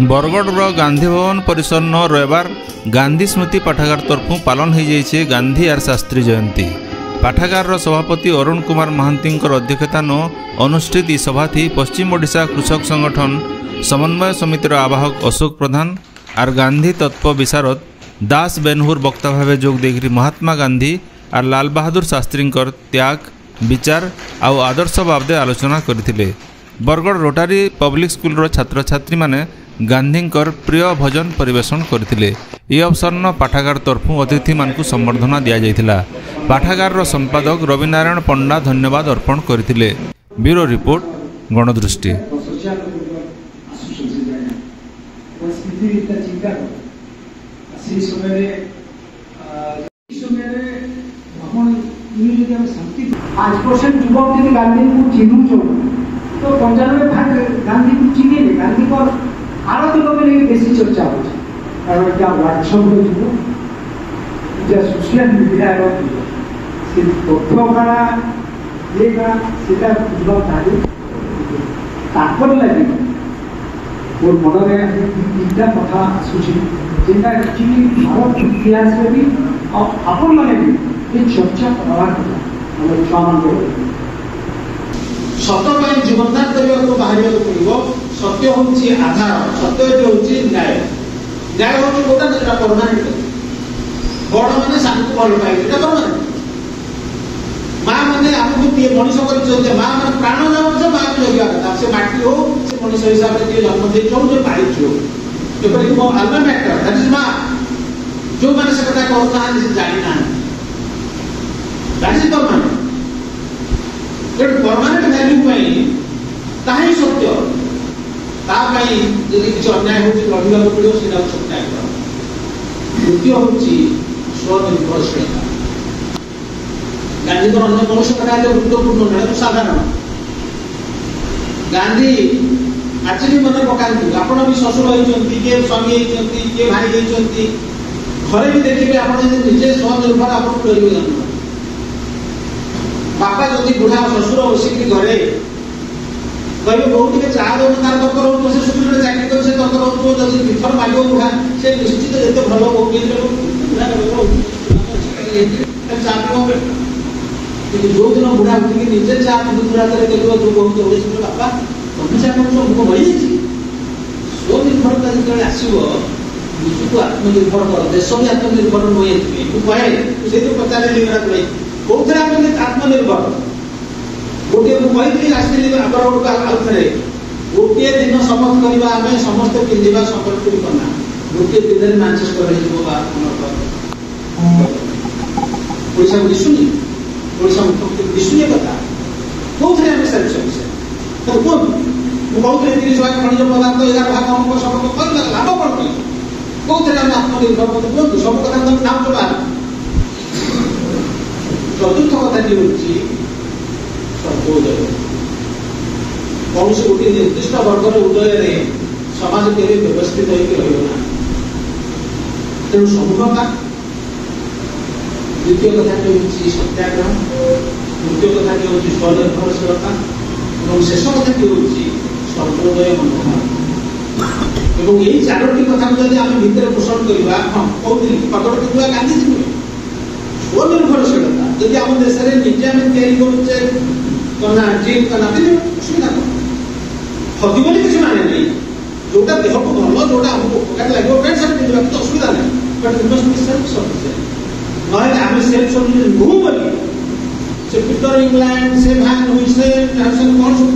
बरगढ़ गांधी भवन परिसर न रविवार गांधी स्मृति पाठागार तरफु पालन हो जाए गांधी आर शास्त्री जयंती। पाठागार सभापति अरुण कुमार महांती अध्यक्षता न अनुष्ठित सभा थी पश्चिम ओडिशा कृषक संगठन समन्वय समितिर आवाहक अशोक प्रधान आर गांधी तत्व विशारद दास बेनहुर वक्ता भाव जोग देकर महात्मा गांधी आर लाल बहादुर शास्त्री त्याग विचार आउ आदर्श बाबदे आलोचना करथिले। बरगढ़ रोटारी पब्लिक स्कूल छात्र छात्री माने गांधी प्रिय भजन परिवेशन करथिले। यह अवसर न पाठागार तरफु अतिथि मानकु संबर्धना दिया जायथिला। पाठागार संपादक रविनारायण पंडा धन्यवाद अर्पण करथिले। Bureau report Ganadrishti. तो 95% गांधी को चिन्हे गांधी को आरो लोग बेसी चर्चा हो क्या व्हाट्सएप सोशल मीडिया से तथ्य काड़ा ये तापर लगे मोर मन में तीनटा कथा आसूची जेटा एक्चुअली भारत इतिहास में भी आपण मैंने भी ये चर्चा करवार हम छुआ मान सत्य जीवनदान करने को बाहर पड़ो। सत्य हूँ आधार, सत्य हूँ न्याय। न्याय हूँ गोटा परमानेंट बड़ मैंने सान को भल पाए परमानेंट माँ मैंने आमको मनीष कर माँ मैंने प्राण जाऊँ माँ को जगह कथा से माटी हो से मनीष हिसाब से जन्म दे जो पाई जपरिक मो आल्मा मैटर दैट इज माँ जो मैंने से कथा कहता है जानी ना that is permanent permanent value ताही सत्य यदि किसी अन्याय लड़ाक पड़ो से सत्याय द्वितीय हूँ स्वनिर्भरशीलता। गांधी अन्य कौन कथा गुरुत्वपूर्ण नुहे साधारण गांधी आज भी मन पकातु आपण भी ससुर होती किए स्वामी होती किए भाई होती घरे भी देखिए आप निजे स्वनिर्भर आप बापा जदि बुढ़ा ससुर बसिक घरे कहे बहुत टे चाह दौन तार दरकार हो सुखी चाकरी कर दरकार हो जब विफल मांग बुढ़ा से निश्चित जिते भल जो दिन बुढ़ा उठिक निजे चाह बुढ़ा देख जो बहुत बापा तुम चाह मुझ बढ़ी स्वनिर्भरता जो आसो निजक आत्मनिर्भर कर देश भी आत्मनिर्भर नुहे मुझे से पचारे कौन आत्मनिर्भर गोटे मुझे राष्ट्रीय आउे गोटे दिन शपथ करवा आम समस्त पिंधा संबलपुरी कना गोटे दिन मैनचेस्टर ओडिशा को दिशुनी ओडिशा मुख्यमंत्री दिशुनी कथा कौन आम सफिसीयंट तो कौन मुझे 30 भाग खनिज पदार्थ 11 भाग अमुक शपथ कर लाभ कौन कौन आम आत्मनिर्भर मत कहूँ सब कथा तुम नाम चुना। चतुर्थ कथाटी हूँ सर्वोदय कौन से गोटे निर्दिष्ट वर्गर उदय समाज के व्यवस्थित होना तेणु समूहता। द्वितीय कथाटी हूँ सत्याग्रह। तृतीय कथाटी हूँ स्वनिर्भरशीलता और शेष कथाटी हूँ सर्वोदय मनोभाव। और यही चारोटी कथा जब आम भितर पोषण करवा हाँ कहते प्रकट कर गांधीजी नुहे स्वनिर्भरशीलता जब आम देश में निजे आम तैयारी करना जिम करना असुविधा कौन हदी बोली किसी माने नहीं जोटा देह को भल जोटा आमको उपकार लगे पैंट सार्ट पिंधा तो असुविधा नहीं but we must be self sufficient ना आम सेल्फ सफिशिएंट नुह बोली से पीटर इंग्लैंड से वैन हुइसेन कौन सब